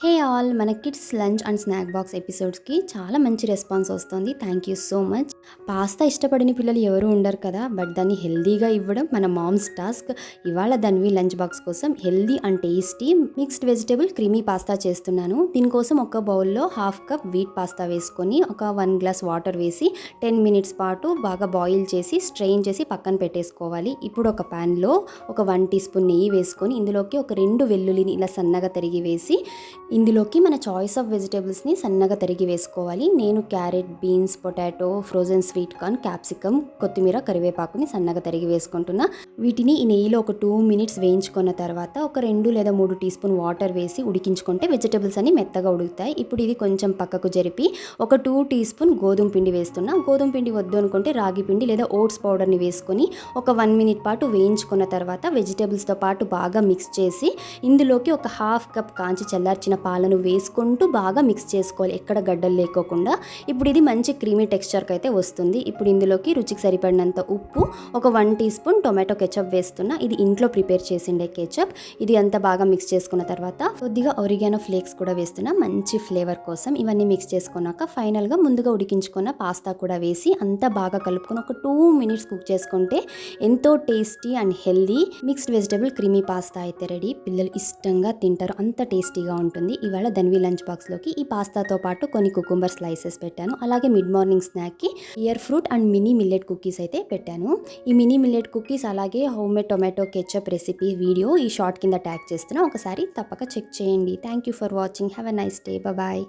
హే all, మన kids lunch and snack box ఎపిసోడ్స్కి చాలా మంచి రెస్పాన్స్ వస్తుంది. Thank you so much. Pasta ఇష్టపడిన పిల్లలు ఎవరు ఉండరు కదా, బట్ దాన్ని హెల్దీగా ఇవ్వడం మన మామ్స్ టాస్క్. ఇవాళ ధన్వి లంచ్ బాక్స్ కోసం healthy and tasty mixed vegetable creamy pasta చేస్తున్నాను. దీనికోసం ఒక బౌల్లో హాఫ్ కప్ వీట్ పాస్తా వేసుకొని ఒక 1 గ్లాస్ వాటర్ వేసి 10 మినిట్స్ పాటు బాగా బాయిల్ చేసి స్ట్రెయిన్ చేసి పక్కన పెట్టేసుకోవాలి. ఇప్పుడు ఒక ప్యాన్లో ఒక 1 టీ స్పూన్ నెయ్యి వేసుకొని ఇందులోకి ఒక 2 వెల్లుల్లిని ఇలా సన్నగా తరిగి వేసి ఇందులోకి మన చాయిస్ ఆఫ్ వెజిటేబుల్స్ని సన్నగా తరిగి వేసుకోవాలి. నేను carrot, beans, potato, frozen sweet corn, capsicum, కొత్తిమీర, కరివేపాకుని సన్నగా తరిగి వేసుకుంటున్నా. వీటిని ఈ నెయ్యిలో ఒక 2 మినిట్స్ వేయించుకున్న తర్వాత ఒక 2 లేదా 3 టీ స్పూన్ వాటర్ వేసి ఉడికించుకుంటే వెజిటేబుల్స్ అన్ని మెత్తగా ఉడుకుతాయి. ఇప్పుడు ఇది కొంచెం పక్కకు జరిపి ఒక 2 టీ స్పూన్ గోధుమ పిండి వేస్తున్నా. గోధుమ పిండి వద్దు అనుకుంటే రాగి పిండి లేదా ఓట్స్ పౌడర్ని వేసుకొని ఒక 1 మినిట్ పాటు వేయించుకున్న తర్వాత వెజిటేబుల్స్తో పాటు బాగా మిక్స్ చేసి ఇందులోకి ఒక హాఫ్ కప్ కాంచి చల్లార్చిన పాలను వేసుకుంటూ బాగా మిక్స్ చేసుకోవాలి, ఎక్కడ గడ్డలు లేకోకుండా. ఇప్పుడు ఇది మంచి క్రీమీ టెక్స్చర్కి అయితే వస్తుంది. ఇప్పుడు ఇందులోకి రుచికి సరిపడినంత ఉప్పు, ఒక 1 టీ స్పూన్ టొమాటో కెచప్ వేస్తున్నా. ఇది ఇంట్లో ప్రిపేర్ చేసిండే కెచప్. ఇది అంతా బాగా మిక్స్ చేసుకున్న తర్వాత కొద్దిగా ఒరిగానో ఫ్లేక్స్ కూడా వేస్తున్నా మంచి ఫ్లేవర్ కోసం. ఇవన్నీ మిక్స్ చేసుకున్నాక ఫైనల్గా ముందుగా ఉడికించుకున్న పాస్తా కూడా వేసి అంతా బాగా కలుపుకొని ఒక 2 మినిట్స్ కుక్ చేసుకుంటే ఎంతో tasty and healthy mixed vegetable creamy pasta అయితే రెడీ. పిల్లలు ఇష్టంగా తింటారు, అంత టేస్టీగా ఉంటుంది. ఇవాళ ధన్వి లంచ్ బాక్స్లోకి ఈ పాస్తాతో పాటు కొన్ని కుకుంబర్ స్లైసెస్ పెట్టాను. అలాగే మిడ్ మార్నింగ్ స్నాక్కి ఇయర్ fruit and mini millet cookies అయితే పెట్టాను. ఈ మినీ మిల్లెట్ కుకీస్ అలాగే homemade tomato ketchup recipe video ఈ షార్ట్ కింద ట్యాగ్ చేస్తున్నా, ఒకసారి తప్పక చెక్ చేయండి. Thank you for watching. Have a nice day. Bye.